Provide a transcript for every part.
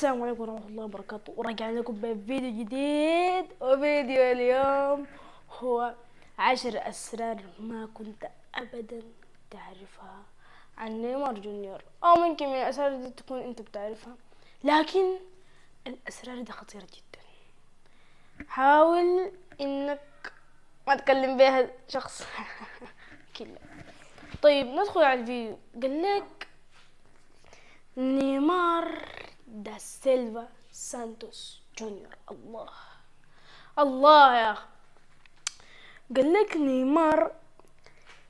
السلام عليكم ورحمة الله وبركاته، وراجع لكم بفيديو جديد. وفيديو اليوم هو 10 أسرار ما كنت أبدا تعرفها عن نيمار جونيور، أو ممكن من الأسرار دي تكون أنت بتعرفها، لكن الأسرار دي خطيرة جدا. حاول إنك ما تكلم بها شخص كله. طيب ندخل على الفيديو. قال لك نيمار دا سيلفا سانتوس جونيور. الله يا أخي. قال لك نيمار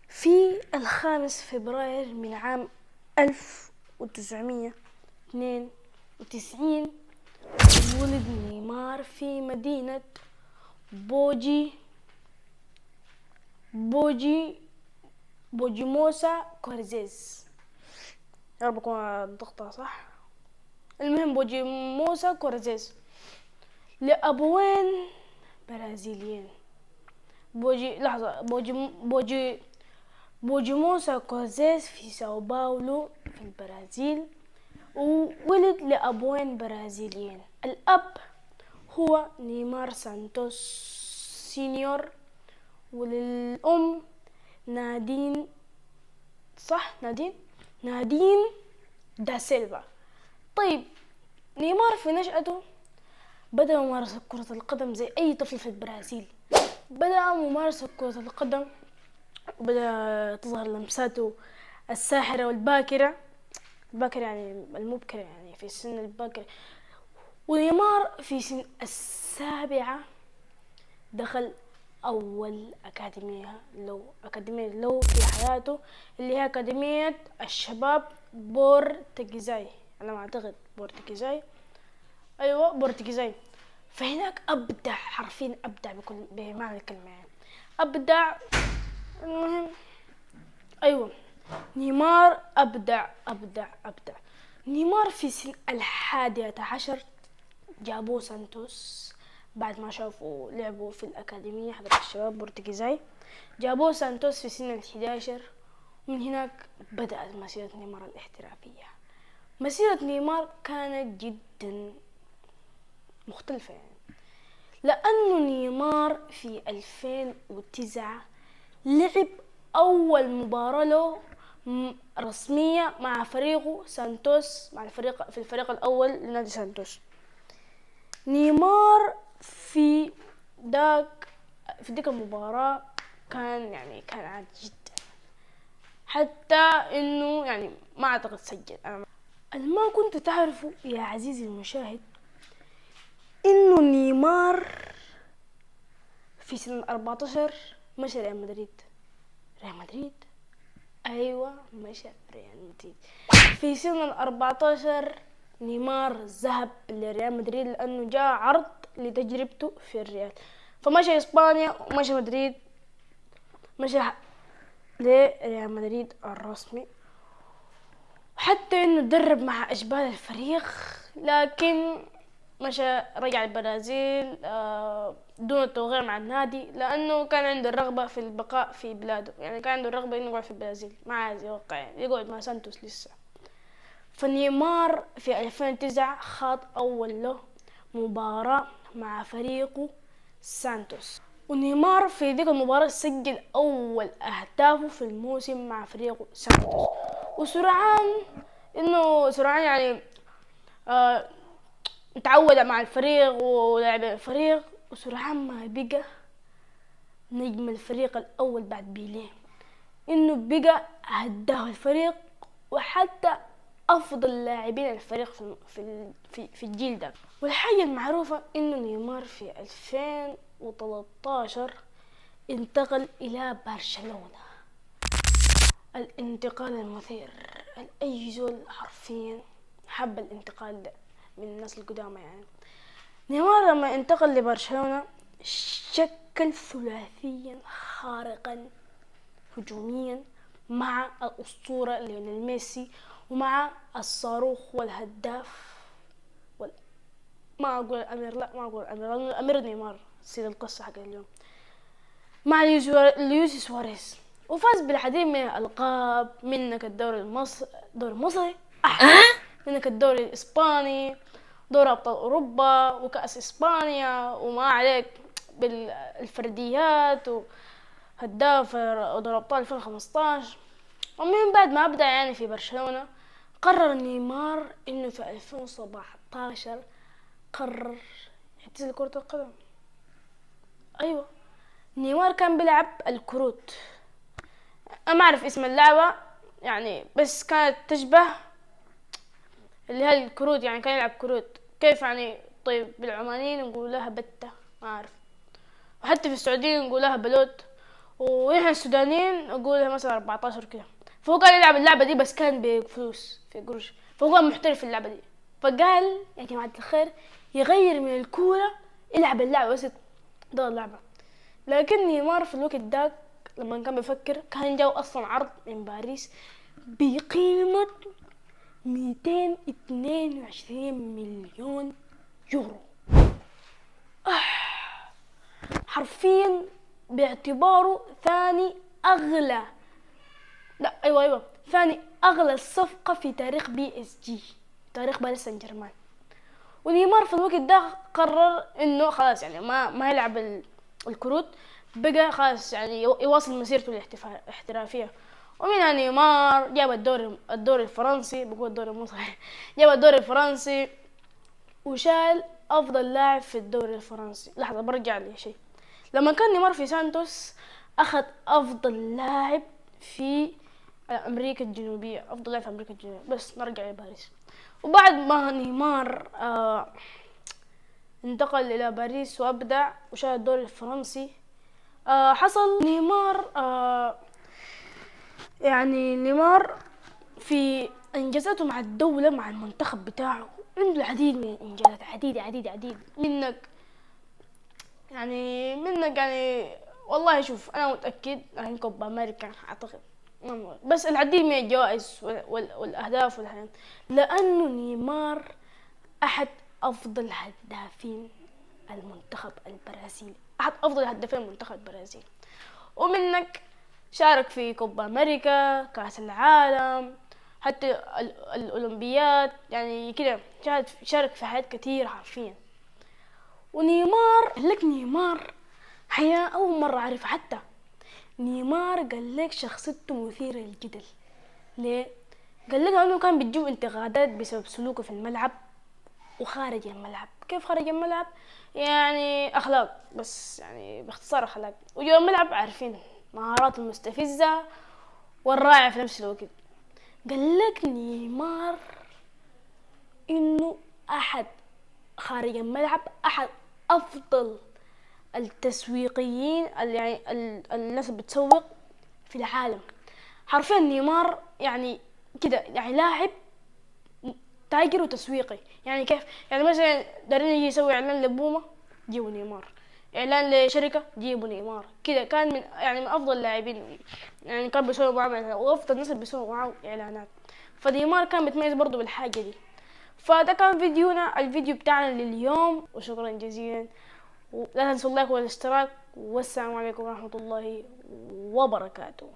في 5 فبراير من عام 1992 ولد نيمار في مدينة بوجيموسا كورزيز. يا رب اكون ضغطها صح. المهم بوجيموسا كورزيز لأبوين برازيليين. بوجيموسا كورزيز في ساو باولو في البرازيل، وولد لأبوين برازيليين. الأب هو نيمار سانتوس سينيور، وللأم نادين دا سيلفا. طيب نيمار في نشأته بدأ ممارسة كرة القدم زي أي طفل في البرازيل. بدأ ممارسة كرة القدم وبدأ تظهر لمساته الساحرة والباكرة يعني المبكرة، يعني في السن الباكر. ونيمار في سن 7 دخل أول أكاديمية له في حياته، اللي هي أكاديمية الشباب بورتكيزاي، على ما أعتقد بورتكيزاي. أيوة بورتكيزاي. فهناك أبدع، حرفيا أبدع بمعنى الكلمة، يعني أبدع. المهم أيوة نيمار أبدع. نيمار في سن 11 جابوه سانتوس بعد ما شافوا لعبوا في الأكاديمية حق الشباب بورتكيزاي. جابوه سانتوس في سن 11، ومن هناك بدأت مسيرة نيمار الاحترافية. مسيرة نيمار كانت جدا مختلفة، يعني لأنه نيمار في 2009 لعب أول مباراة له رسمية مع فريقه سانتوس، في الفريق الأول لنادي سانتوس. نيمار في ديك المباراة كان عادي جدا، حتى إنه يعني ما أعتقد سجل. أنا ما كنت تعرفه يا عزيزي المشاهد إنه نيمار في سن 14 مشى ريال مدريد. أيوة مشى ريال مدريد في سن 14. نيمار ذهب لريال مدريد لأنه جاء عرض لتجربته في الريال، فمشى إسبانيا ومشى مدريد، مشى لريال مدريد الرسمي. حتى إنه درب مع أشبال الفريق، لكن مشى رجع البرازيل دون التوقيع مع النادي، لأنه كان عنده الرغبة في البقاء في بلاده، يعني كان عنده الرغبة إنه يقعد في البرازيل، ما عايز يوقع، يعني يقعد مع سانتوس لسه. فنيمار في 2009 خاض أول له مباراة مع فريقه سانتوس، ونيمار في ذيك المباراة سجل أول أهدافه في الموسم مع فريقه سانتوس. وسرعان يعني تعود مع الفريق ولعب الفريق، وسرعان ما بقى نجم الفريق الأول بعد بيليه، إنه بقى هداه الفريق وحتى أفضل لاعبين الفريق في الجيل ده. والحاجة المعروفة إنه نيمار في 2013 انتقل إلى برشلونة. الانتقال المثير، أي زول حرفيا حب الانتقال ده من الناس القدامى. يعني نيمار لما انتقل لبرشلونة شكل ثلاثيا خارقا هجوميا مع الأسطورة ليونيل ميسي، ومع الصاروخ والهداف ما أقول الأمير نيمار سيد القصة حق اليوم، مع لويس سواريز. وفاز بالعديد من الألقاب، منك الدوري المصري، منك الدوري الإسباني، دوري ابطال اوروبا وكأس اسبانيا وما عليك بالفرديات وهداف دوري ابطال 2015. ومن بعد ما ابدأ يعني في برشلونة قرر نيمار انه في 2017 قرر يعتزل كرة القدم. ايوه، نيمار كان بيلعب الكروت، انا ما اعرف اسم اللعبة يعني، بس كانت تشبه اللي هي الكروت، يعني كان يلعب كروت كيف يعني. طيب بالعمانيين نقول لها بتة، ما اعرف، وحتى في السعوديين نقول لها بلوت، ونحن السودانيين نقول لها مثلا 14 كده. فهو قال يلعب اللعبة دي بس كان بفلوس في قروش، فهو كان محترف في اللعبة دي. فقال يا جماعة الخير يغير من الكورة، يلعب اللعبة بس ده اللعبة. لكن نيمار في الوقت داك لما كان بيفكر كان جاو اصلا عرض من باريس بقيمة 222 مليون يورو، حرفيا باعتباره ثاني اغلى، لا ايوه ثاني اغلى صفقة في تاريخ بي اس جي، تاريخ باريس سان جيرمان. ونيمار في الوقت ده قرر انه خلاص يعني ما يلعب الكروت، بقى خلاص يعني يواصل مسيرته الاحترافية. ومنها نيمار جاب الدوري الفرنسي، بقول الدوري مو صحيح، جاب الدوري الفرنسي وشال افضل لاعب في الدوري الفرنسي. لحظة برجع لي شيء، لما كان نيمار في سانتوس اخذ افضل لاعب في امريكا الجنوبية، افضل لاعب في امريكا الجنوبية. بس نرجع لباريس. وبعد ما نيمار انتقل الى باريس وابدع وشال الدوري الفرنسي، حصل نيمار يعني نيمار في انجازاته مع الدولة مع المنتخب بتاعه عنده العديد من الانجازات، عديد منك يعني والله شوف انا متأكد راح كوبا امريكا اعتقد، بس العديد من الجوائز والاهداف والحاجات، لانه نيمار احد افضل هدافين المنتخب البرازيلي، احد افضل هدافين المنتخب البرازيلي. ومنك شارك في كوبا امريكا، كاس العالم، حتى الاولمبيات، يعني كده شارك في حاجات كتير حرفيا. ونيمار نيمار حقيقة اول مرة اعرف، حتى نيمار قال لك شخصيته مثيرة للجدل. ليه؟ قال لك انه كان بتجيب انتقادات بسبب سلوكه في الملعب وخارج الملعب. كيف خارج الملعب؟ يعني اخلاق، بس يعني باختصار اخلاق. وجوا الملعب عارفين مهاراته المستفزة والرائعة في نفس الوقت. قال لك نيمار انه احد خارج الملعب احد افضل التسويقيين يعني الناس اللي بتسوق في العالم. حرفيا نيمار يعني كده يعني لاعب تاجر وتسويقي. يعني كيف؟ يعني مثلا دارين يجي يسوي اعلان لبوما جيبوا نيمار، اعلان لشركه جيبوا نيمار. كده كان من افضل اللاعبين، يعني كان بيسوي معاه وافضل الناس اللي بيسووا معاه اعلانات. فنيمار كان بيتميز برضه بالحاجه دي. فده كان الفيديو بتاعنا لليوم، وشكرا جزيلا، ولا تنسوا اللايك والاشتراك، والسلام عليكم ورحمه الله وبركاته.